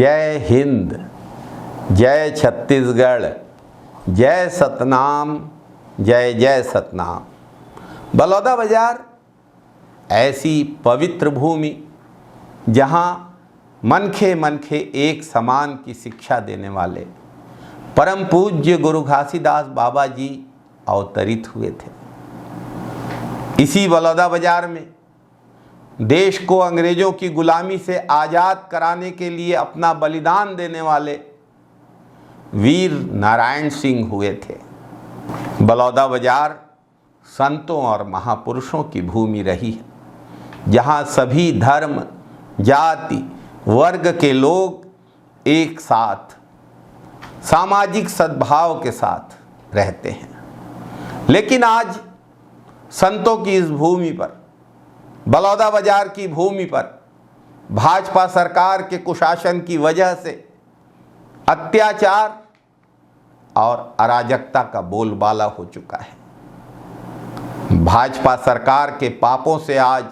जय हिंद, जय छत्तीसगढ़, जय सतनाम, जय जय सतनाम। बलौदाबाजार ऐसी पवित्र भूमि जहाँ मनखे मनखे एक समान की शिक्षा देने वाले परम पूज्य गुरु घासीदास बाबा जी अवतरित हुए थे। इसी बलौदाबाजार में देश को अंग्रेजों की गुलामी से आज़ाद कराने के लिए अपना बलिदान देने वाले वीर नारायण सिंह हुए थे। बलौदाबाजार संतों और महापुरुषों की भूमि रही है, जहाँ सभी धर्म, जाति, वर्ग के लोग एक साथ सामाजिक सद्भाव के साथ रहते हैं। लेकिन आज संतों की इस भूमि पर, बलौदाबाजार की भूमि पर भाजपा सरकार के कुशासन की वजह से अत्याचार और अराजकता का बोलबाला हो चुका है। भाजपा सरकार के पापों से आज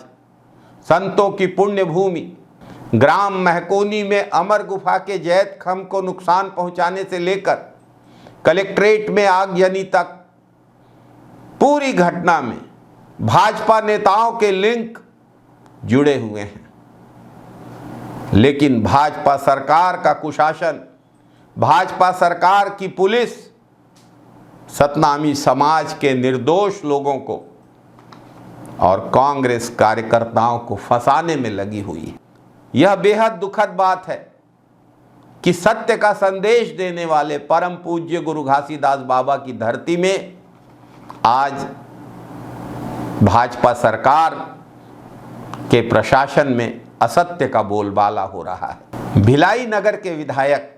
संतों की पुण्य भूमि ग्राम महकोनी में अमर गुफा के जैत खम्भ को नुकसान पहुंचाने से लेकर कलेक्ट्रेट में आगजनी तक पूरी घटना में भाजपा नेताओं के लिंक जुड़े हुए हैं। लेकिन भाजपा सरकार का कुशासन, भाजपा सरकार की पुलिस सतनामी समाज के निर्दोष लोगों को और कांग्रेस कार्यकर्ताओं को फंसाने में लगी हुई है। यह बेहद दुखद बात है कि सत्य का संदेश देने वाले परम पूज्य गुरु घासीदास बाबा की धरती में आज भाजपा सरकार के प्रशासन में असत्य का बोलबाला हो रहा है। भिलाई नगर के विधायक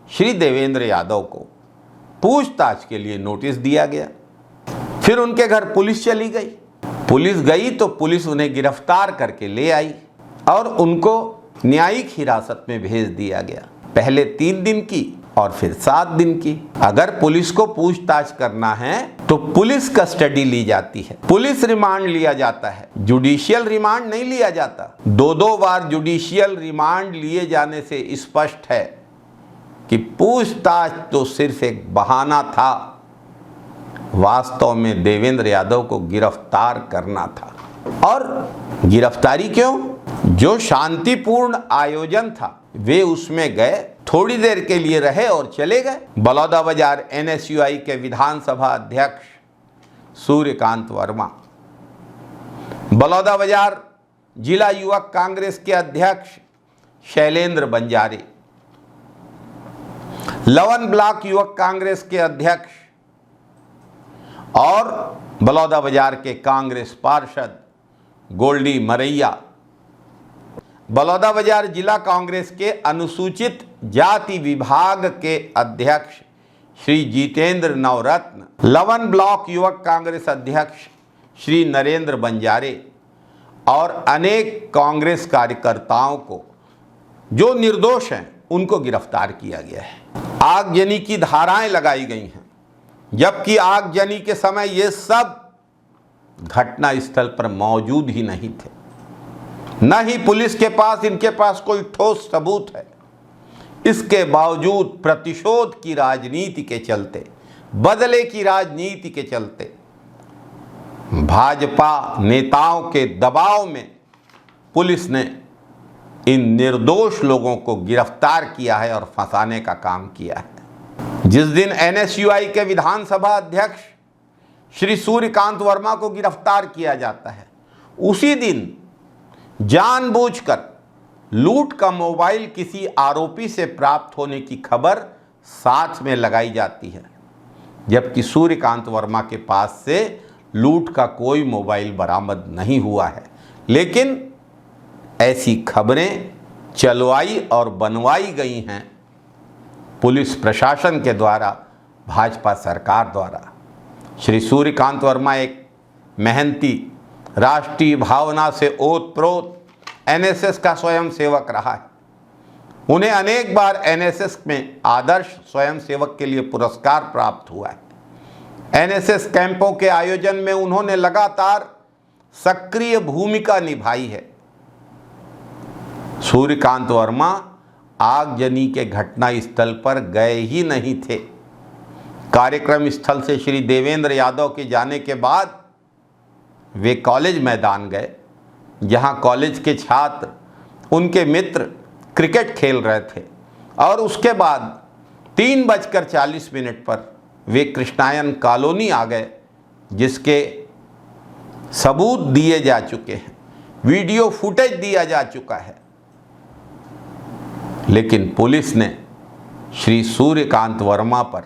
श्री देवेंद्र यादव को पूछताछ के लिए नोटिस दिया गया। फिर उनके घर पुलिस चली गई। पुलिस गई तो पुलिस उन्हें गिरफ्तार करके ले आई और उनको न्यायिक हिरासत में भेज दिया गया। पहले 3 दिन की और फिर 7 दिन की। अगर पुलिस को पूछताछ करना है तो पुलिस कस्टडी ली जाती है, पुलिस रिमांड लिया जाता है, जुडिशियल रिमांड नहीं लिया जाता। 2 बार जुडिशियल रिमांड लिए जाने से स्पष्ट है कि पूछताछ तो सिर्फ एक बहाना था, वास्तव में देवेंद्र यादव को गिरफ्तार करना था। और गिरफ्तारी क्यों? जो शांतिपूर्ण आयोजन था वे उसमें गए, थोड़ी देर के लिए रहे और चले गए। बलौदाबाजार NSUI के विधानसभा अध्यक्ष सूर्यकांत वर्मा, बलौदाबाजार जिला युवक कांग्रेस के अध्यक्ष शैलेंद्र बंजारे, लवन ब्लॉक युवक कांग्रेस के अध्यक्ष और बलौदाबाजार के कांग्रेस पार्षद गोल्डी मरैया, बलौदाबाजार जिला कांग्रेस के अनुसूचित जाति विभाग के अध्यक्ष श्री जितेंद्र नवरत्न, लवन ब्लॉक युवक कांग्रेस अध्यक्ष श्री नरेंद्र बंजारे और अनेक कांग्रेस कार्यकर्ताओं को जो निर्दोष हैं उनको गिरफ्तार किया गया है। आगजनी की धाराएं लगाई गई हैं, जबकि आगजनी के समय ये सब घटना स्थल पर मौजूद ही नहीं थे। न ही पुलिस के पास इनके पास कोई ठोस सबूत है। इसके बावजूद प्रतिशोध की राजनीति के चलते, बदले की राजनीति के चलते भाजपा नेताओं के दबाव में पुलिस ने इन निर्दोष लोगों को गिरफ्तार किया है और फंसाने का काम किया है। जिस दिन NSUI के विधानसभा अध्यक्ष श्री सूर्यकांत वर्मा को गिरफ्तार किया जाता है, उसी दिन जानबूझकर लूट का मोबाइल किसी आरोपी से प्राप्त होने की खबर साथ में लगाई जाती है, जबकि सूर्यकांत वर्मा के पास से लूट का कोई मोबाइल बरामद नहीं हुआ है। लेकिन ऐसी खबरें चलवाई और बनवाई गई हैं पुलिस प्रशासन के द्वारा, भाजपा सरकार द्वारा। श्री सूर्यकांत वर्मा एक मेहनती, राष्ट्रीय भावना से ओतप्रोत NSS का स्वयं सेवक रहा है। उन्हें अनेक बार NSS में आदर्श स्वयं सेवक के लिए पुरस्कार प्राप्त हुआ है। NSS कैंपों के आयोजन में उन्होंने लगातार सक्रिय भूमिका निभाई है। सूर्यकांत वर्मा आगजनी के घटना स्थल पर गए ही नहीं थे। कार्यक्रम स्थल से श्री देवेंद्र यादव के जाने के बाद वे कॉलेज मैदान गए, जहां कॉलेज के छात्र, उनके मित्र क्रिकेट खेल रहे थे और उसके बाद 3:40 पर वे कृष्णायन कॉलोनी आ गए, जिसके सबूत दिए जा चुके हैं, वीडियो फुटेज दिया जा चुका है। लेकिन पुलिस ने श्री सूर्यकांत वर्मा पर,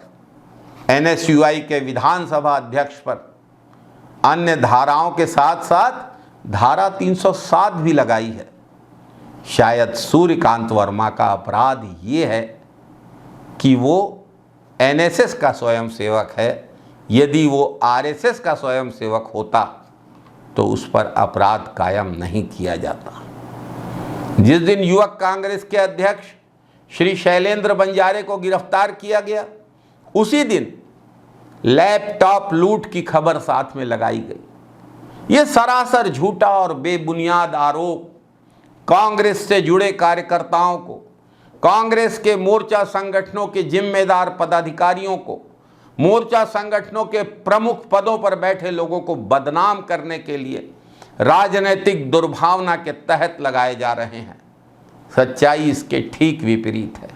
NSUI के विधानसभा अध्यक्ष पर अन्य धाराओं के साथ साथ धारा 307 भी लगाई है। शायद सूर्यकांत वर्मा का अपराध ये है कि वो NSS का स्वयंसेवक है। यदि वो RSS का स्वयंसेवक होता तो उस पर अपराध कायम नहीं किया जाता। जिस दिन युवक कांग्रेस के अध्यक्ष श्री शैलेंद्र बंजारे को गिरफ्तार किया गया, उसी दिन लैपटॉप लूट की खबर साथ में लगाई गई। ये सरासर झूठा और बेबुनियाद आरोप कांग्रेस से जुड़े कार्यकर्ताओं को, कांग्रेस के मोर्चा संगठनों के जिम्मेदार पदाधिकारियों को, मोर्चा संगठनों के प्रमुख पदों पर बैठे लोगों को बदनाम करने के लिए राजनीतिक दुर्भावना के तहत लगाए जा रहे हैं। सच्चाई इसके ठीक विपरीत है।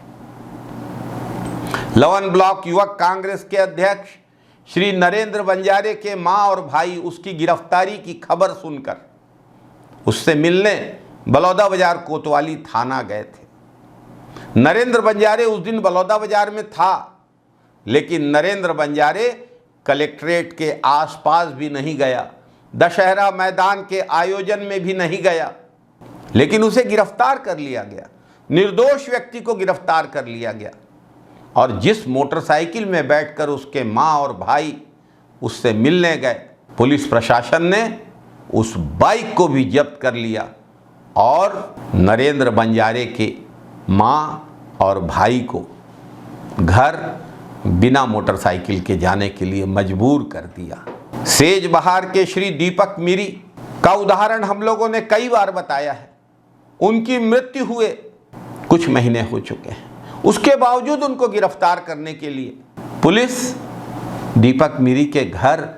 लवन ब्लॉक युवक कांग्रेस के अध्यक्ष श्री नरेंद्र बंजारे के मां और भाई उसकी गिरफ्तारी की खबर सुनकर उससे मिलने बलौदाबाजार कोतवाली थाना गए थे। नरेंद्र बंजारे उस दिन बलौदाबाजार में था, लेकिन नरेंद्र बंजारे कलेक्ट्रेट के आसपास भी नहीं गया, दशहरा मैदान के आयोजन में भी नहीं गया, लेकिन उसे गिरफ्तार कर लिया गया। निर्दोष व्यक्ति को गिरफ्तार कर लिया गया और जिस मोटरसाइकिल में बैठकर उसके मां और भाई उससे मिलने गए, पुलिस प्रशासन ने उस बाइक को भी जब्त कर लिया और नरेंद्र बंजारे के मां और भाई को घर बिना मोटरसाइकिल के जाने के लिए मजबूर कर दिया। सेज बहार के श्री दीपक मीरी का उदाहरण हम लोगों ने कई बार बताया है। उनकी मृत्यु हुए कुछ महीने हो चुके हैं, उसके बावजूद उनको गिरफ्तार करने के लिए पुलिस दीपक मीरी के घर,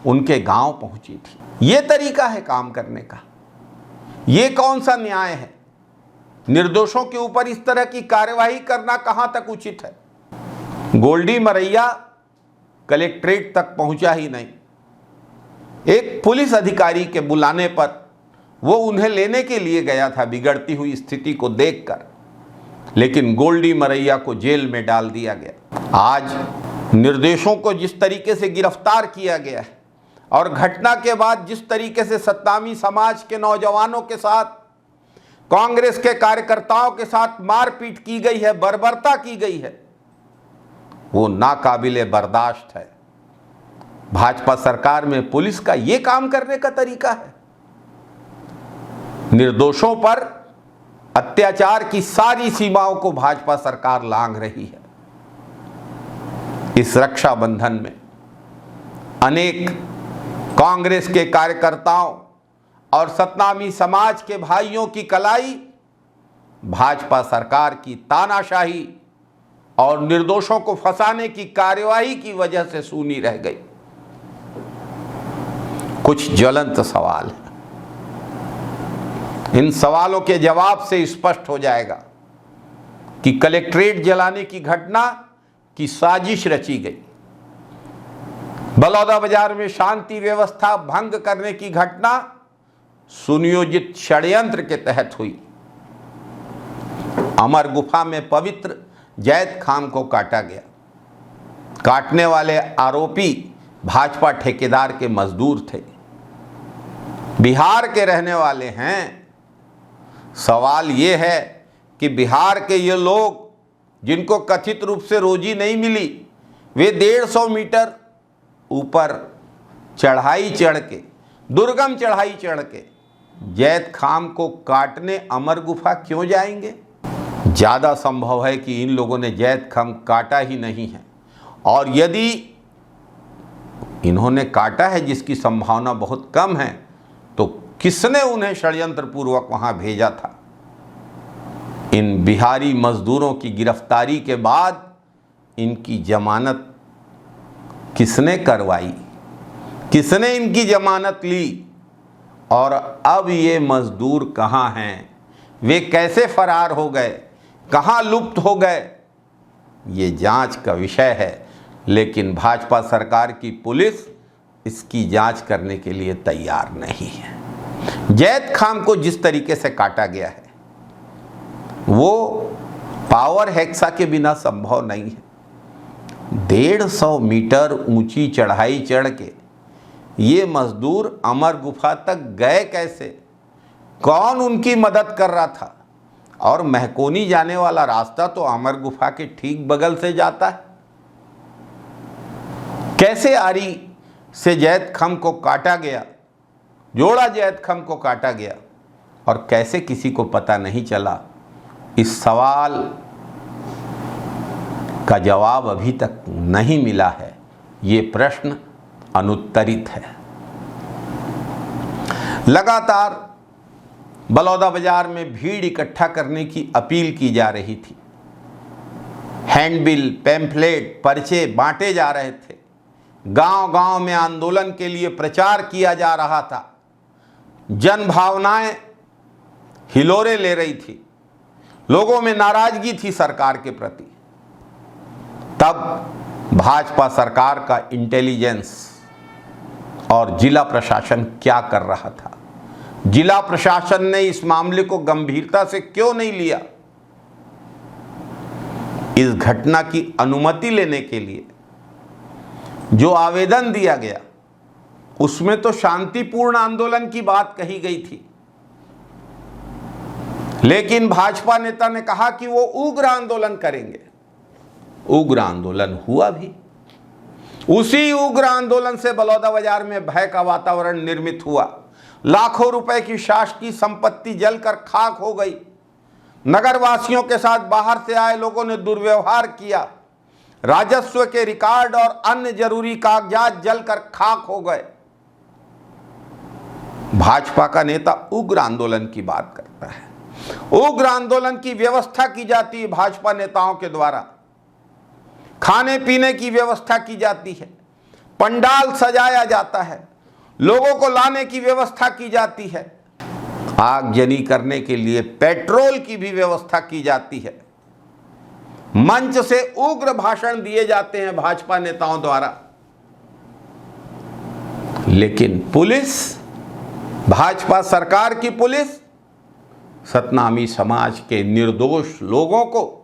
उनके गांव पहुंची थी। ये तरीका है काम करने का? ये कौन सा न्याय है? निर्दोषों के ऊपर इस तरह की कार्यवाही करना कहां तक उचित है? गोल्डी मरैया कलेक्ट्रेट तक पहुंचा ही नहीं। एक पुलिस अधिकारी के बुलाने पर वो उन्हें लेने के लिए गया था बिगड़ती हुई स्थिति को देखकर, लेकिन गोल्डी मरैया को जेल में डाल दिया गया। आज निर्दोषों को जिस तरीके से गिरफ्तार किया गया है और घटना के बाद जिस तरीके से सत्नामी समाज के नौजवानों के साथ, कांग्रेस के कार्यकर्ताओं के साथ मारपीट की गई है, बर्बरता की गई है, वो नाकाबिले बर्दाश्त है। भाजपा सरकार में पुलिस का ये काम करने का तरीका है? निर्दोषों पर अत्याचार की सारी सीमाओं को भाजपा सरकार लांघ रही है। इस रक्षाबंधन में अनेक कांग्रेस के कार्यकर्ताओं और सतनामी समाज के भाइयों की कलाई भाजपा सरकार की तानाशाही और निर्दोषों को फंसाने की कार्यवाही की वजह से सूनी रह गई। कुछ ज्वलंत सवाल हैं। इन सवालों के जवाब से स्पष्ट हो जाएगा कि कलेक्ट्रेट जलाने की घटना की साजिश रची गई, बलौदाबाजार में शांति व्यवस्था भंग करने की घटना सुनियोजित षड्यंत्र के तहत हुई, अमर गुफा में पवित्र जैद खान को काटा गया, काटने वाले आरोपी भाजपा ठेकेदार के मजदूर थे, बिहार के रहने वाले हैं। सवाल ये है कि बिहार के ये लोग जिनको कथित रूप से रोजी नहीं मिली, वे 150 मीटर ऊपर चढ़ाई चढ़ के, दुर्गम चढ़ाई चढ़ के जैद खान को काटने अमर गुफा क्यों जाएंगे? ज़्यादा संभव है कि इन लोगों ने जैद खान काटा ही नहीं है, और यदि इन्होंने काटा है, जिसकी संभावना बहुत कम है, तो किसने उन्हें षड्यंत्र पूर्वक वहां भेजा था? इन बिहारी मजदूरों की गिरफ्तारी के बाद इनकी जमानत किसने करवाई, किसने इनकी जमानत ली और अब ये मजदूर कहाँ हैं, वे कैसे फरार हो गए, कहाँ लुप्त हो गए, ये जांच का विषय है। लेकिन भाजपा सरकार की पुलिस इसकी जांच करने के लिए तैयार नहीं है। जैद खान को जिस तरीके से काटा गया है वो पावर हेक्सा के बिना संभव नहीं है। 150 मीटर ऊंची चढ़ाई चढ़ के ये मजदूर अमर गुफा तक गए कैसे, कौन उनकी मदद कर रहा था? और महकोनी जाने वाला रास्ता तो अमर गुफा के ठीक बगल से जाता है। कैसे आरी से जैद खान को काटा गया, जोड़ा जैद खान को काटा गया और कैसे किसी को पता नहीं चला, इस सवाल का जवाब अभी तक नहीं मिला है। ये प्रश्न अनुत्तरित है। लगातार बलौदाबाजार में भीड़ इकट्ठा करने की अपील की जा रही थी। हैंडबिल, पैम्फलेट, पर्चे बांटे जा रहे थे। गांव-गांव में आंदोलन के लिए प्रचार किया जा रहा था। जन भावनाएं हिलोरे ले रही थी। लोगों में नाराजगी थी सरकार के प्रति। तब भाजपा सरकार का इंटेलिजेंस और जिला प्रशासन क्या कर रहा था? जिला प्रशासन ने इस मामले को गंभीरता से क्यों नहीं लिया? इस घटना की अनुमति लेने के लिए जो आवेदन दिया गया उसमें तो शांतिपूर्ण आंदोलन की बात कही गई थी, लेकिन भाजपा नेता ने कहा कि वो उग्र आंदोलन करेंगे। उग्र आंदोलन हुआ भी। उसी उग्र आंदोलन से बलौदाबाजार में भय का वातावरण निर्मित हुआ। लाखों रुपए की शासकीय संपत्ति जलकर खाक हो गई। नगरवासियों के साथ बाहर से आए लोगों ने दुर्व्यवहार किया। राजस्व के रिकॉर्ड और अन्य जरूरी कागजात जलकर खाक हो गए। भाजपा का नेता उग्र आंदोलन की बात करता है। उग्र आंदोलन की व्यवस्था की जाती है भाजपा नेताओं के द्वारा। खाने पीने की व्यवस्था की जाती है, पंडाल सजाया जाता है, लोगों को लाने की व्यवस्था की जाती है, आगजनी करने के लिए पेट्रोल की भी व्यवस्था की जाती है। मंच से उग्र भाषण दिए जाते हैं भाजपा नेताओं द्वारा। लेकिन पुलिस, भाजपा सरकार की पुलिस सतनामी समाज के निर्दोष लोगों को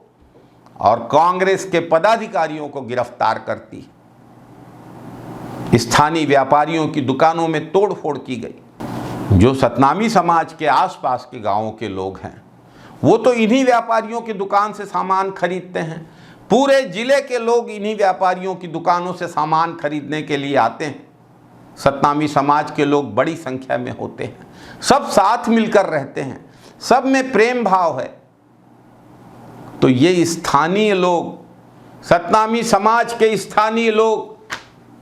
और कांग्रेस के पदाधिकारियों को गिरफ्तार करती है। स्थानीय व्यापारियों की दुकानों में तोड़फोड़ की गई। जो सतनामी समाज के आसपास के गांवों के लोग हैं वो तो इन्हीं व्यापारियों की दुकान से सामान खरीदते हैं। पूरे जिले के लोग इन्हीं व्यापारियों की दुकानों से सामान खरीदने के लिए आते हैं। सतनामी समाज के लोग बड़ी संख्या में होते हैं, सब साथ मिलकर रहते हैं, सब में प्रेम भाव है। तो ये स्थानीय लोग, सतनामी समाज के स्थानीय लोग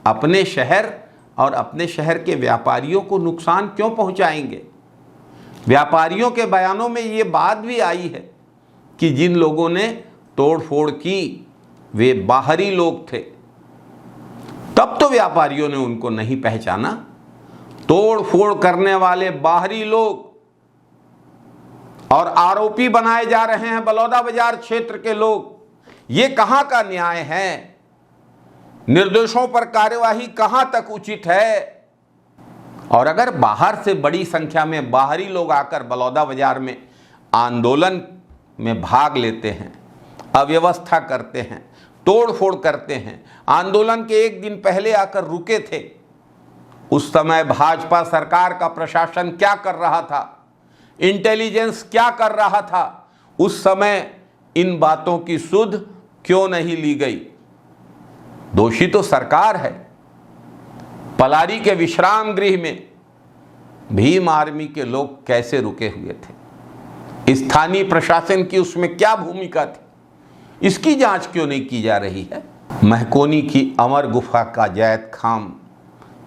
अपने शहर और अपने शहर के व्यापारियों को नुकसान क्यों पहुंचाएंगे? व्यापारियों के बयानों में ये बात भी आई है कि जिन लोगों ने तोड़फोड़ की वे बाहरी लोग थे। तब तो व्यापारियों ने उनको नहीं पहचाना। तोड़फोड़ करने वाले बाहरी लोग और आरोपी बनाए जा रहे हैं बलौदाबाजार क्षेत्र के लोग। ये कहां का न्याय है? निर्दोषों पर कार्यवाही कहां तक उचित है? और अगर बाहर से बड़ी संख्या में बाहरी लोग आकर बलौदाबाजार में आंदोलन में भाग लेते हैं, अव्यवस्था करते हैं, तोड़फोड़ करते हैं, आंदोलन के एक दिन पहले आकर रुके थे, उस समय भाजपा सरकार का प्रशासन क्या कर रहा था? इंटेलिजेंस क्या कर रहा था? उस समय इन बातों की सुध क्यों नहीं ली गई? दोषी तो सरकार है। पलारी के विश्राम गृह में भीम आर्मी के लोग कैसे रुके हुए थे? स्थानीय प्रशासन की उसमें क्या भूमिका थी? इसकी जांच क्यों नहीं की जा रही है? महकोनी की अमर गुफा का जैद खान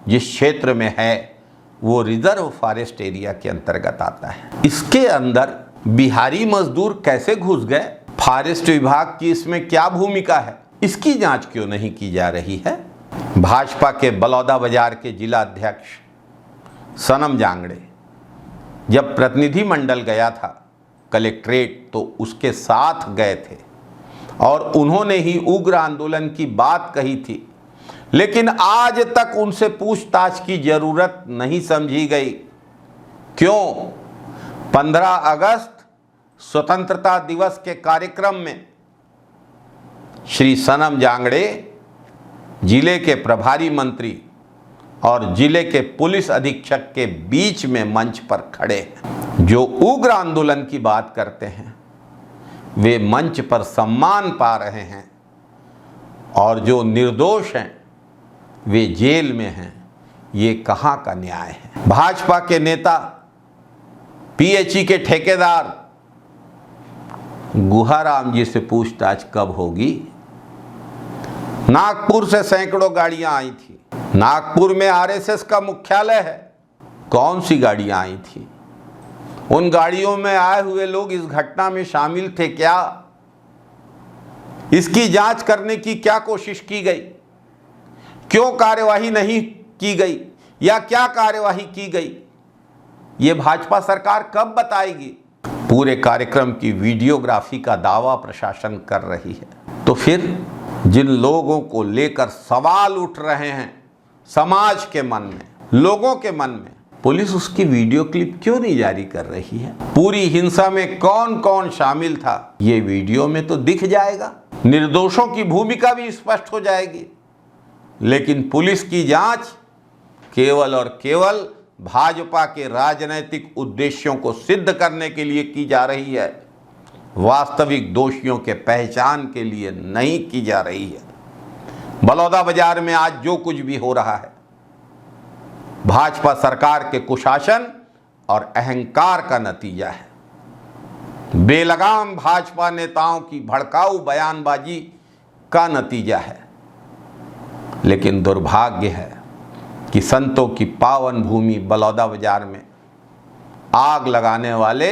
जिस क्षेत्र में है वो रिजर्व फॉरेस्ट एरिया के अंतर्गत आता है। इसके अंदर बिहारी मजदूर कैसे घुस गए, फॉरेस्ट विभाग की इसमें क्या भूमिका है, इसकी जांच क्यों नहीं की जा रही है। भाजपा के बलौदाबाजार के जिला अध्यक्ष सनम जांगड़े जब प्रतिनिधिमंडल गया था कलेक्ट्रेट तो उसके साथ गए थे और उन्होंने ही उग्र आंदोलन की बात कही थी, लेकिन आज तक उनसे पूछताछ की जरूरत नहीं समझी गई। क्यों? 15 अगस्त स्वतंत्रता दिवस के कार्यक्रम में श्री सनम जांगड़े जिले के प्रभारी मंत्री और जिले के पुलिस अधीक्षक के बीच में मंच पर खड़े हैं। जो उग्र आंदोलन की बात करते हैं वे मंच पर सम्मान पा रहे हैं और जो निर्दोष हैं वे जेल में हैं। ये कहाँ का न्याय है। भाजपा के नेता पीएचई के ठेकेदार गुहाराम जी से पूछताछ कब होगी। नागपुर से सैकड़ों गाड़ियां आई थी। नागपुर में आरएसएस का मुख्यालय है। कौन सी गाड़ियां आई थी? उन गाड़ियों में आए हुए लोग इस घटना में शामिल थे क्या? इसकी जांच करने की क्या कोशिश की गई? क्यों कार्यवाही नहीं की गई या क्या कार्यवाही की गई? ये भाजपा सरकार कब बताएगी? पूरे कार्यक्रम की वीडियोग्राफी का दावा प्रशासन कर रही है। तो फिर जिन लोगों को लेकर सवाल उठ रहे हैं समाज के मन में, लोगों के मन में, पुलिस उसकी वीडियो क्लिप क्यों नहीं जारी कर रही है? पूरी हिंसा में कौन कौन शामिल था ये वीडियो में तो दिख जाएगा। निर्दोषों की भूमिका भी स्पष्ट हो जाएगी। लेकिन पुलिस की जांच केवल और केवल भाजपा के राजनीतिक उद्देश्यों को सिद्ध करने के लिए की जा रही है, वास्तविक दोषियों के पहचान के लिए नहीं की जा रही है। बलौदाबाजार में आज जो कुछ भी हो रहा है भाजपा सरकार के कुशासन और अहंकार का नतीजा है। बेलगाम भाजपा नेताओं की भड़काऊ बयानबाजी का नतीजा है। लेकिन दुर्भाग्य है कि संतों की पावन भूमि बलौदाबाजार में आग लगाने वाले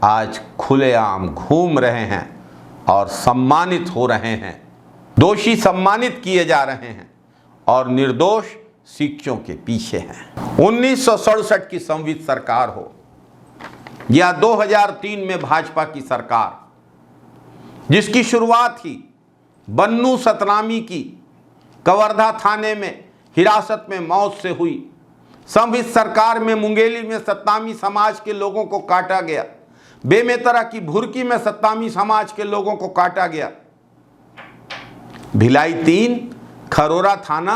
आज खुलेआम घूम रहे हैं और सम्मानित हो रहे हैं। दोषी सम्मानित किए जा रहे हैं और निर्दोष शिक्षों के पीछे हैं। 1967 की संवित सरकार हो या 2003 में भाजपा की सरकार, जिसकी शुरुआत ही बन्नू सतनामी की कवर्धा थाने में हिरासत में मौत से हुई। संवित सरकार में मुंगेली में सतनामी समाज के लोगों को काटा गया। बेमेतरा की भुरकी में सतनामी समाज के लोगों को काटा गया। भिलाई 3 खरोरा थाना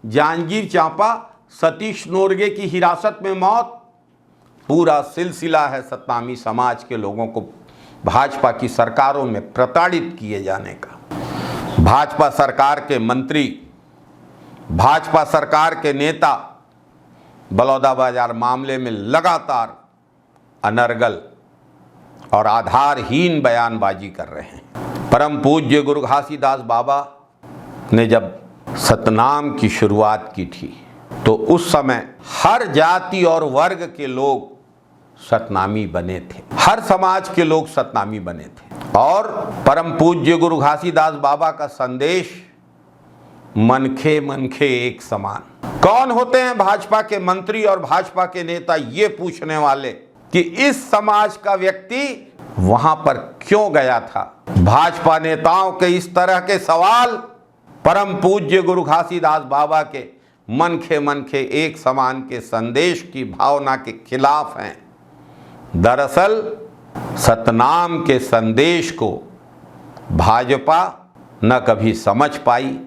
जांजगीर चांपा सतीश नोरगे की हिरासत में मौत। पूरा सिलसिला है सतनामी समाज के लोगों को भाजपा की सरकारों में प्रताड़ित किए जाने का। भाजपा सरकार के मंत्री, भाजपा सरकार के नेता बलौदाबाजार मामले में लगातार अनर्गल और आधारहीन बयानबाजी कर रहे हैं। परम पूज्य गुरु घासीदास बाबा ने जब सतनाम की शुरुआत की थी तो उस समय हर जाति और वर्ग के लोग सतनामी बने थे। हर समाज के लोग सतनामी बने थे और परम पूज्य गुरु घासीदास बाबा का संदेश मनखे मनखे एक समान। कौन होते हैं भाजपा के मंत्री और भाजपा के नेता ये पूछने वाले कि इस समाज का व्यक्ति वहां पर क्यों गया था। भाजपा नेताओं के इस तरह के सवाल परम पूज्य गुरु घासीदास बाबा के मनखे मनखे एक समान के संदेश की भावना के खिलाफ हैं। दरअसल सतनाम के संदेश को भाजपा न कभी समझ पाई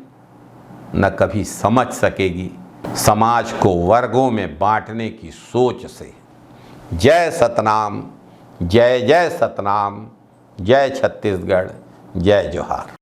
न कभी समझ सकेगी, समाज को वर्गों में बांटने की सोच से। जय सतनाम, जय जय सतनाम, जय छत्तीसगढ़, जय जोहार।